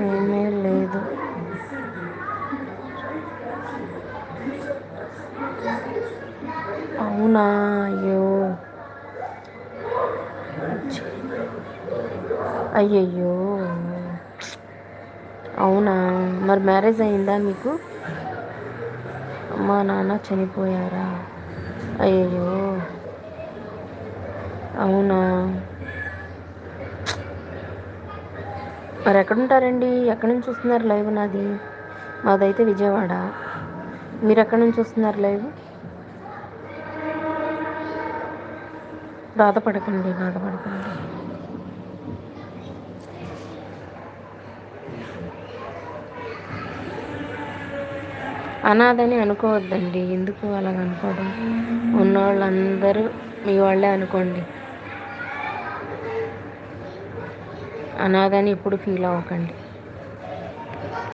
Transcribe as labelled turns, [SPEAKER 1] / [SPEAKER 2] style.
[SPEAKER 1] ఏమీ లేదు. అవునా? అయ్యో, అయ్యయ్యో, అవునా? మరి మ్యారేజ్ అయిందా మీకు? అమ్మా నాన్న చనిపోయారా? అయ్యయ్యో, అవునా? మరి ఎక్కడుంటారండి? ఎక్కడి నుంచి చూస్తున్నారు లైవ్ నాది? మాదైతే విజయవాడ. మీరు ఎక్కడి నుంచి చూస్తున్నారు లైవ్? బాధపడకండి, బాధపడకండి. అనాథని అనుకోవద్దండి. ఎందుకు అలాగ అనుకోవడం? ఉన్నవాళ్ళందరూ మీ వాళ్ళే అనుకోండి. అనాథని ఎప్పుడు ఫీల్ అవ్వకండి.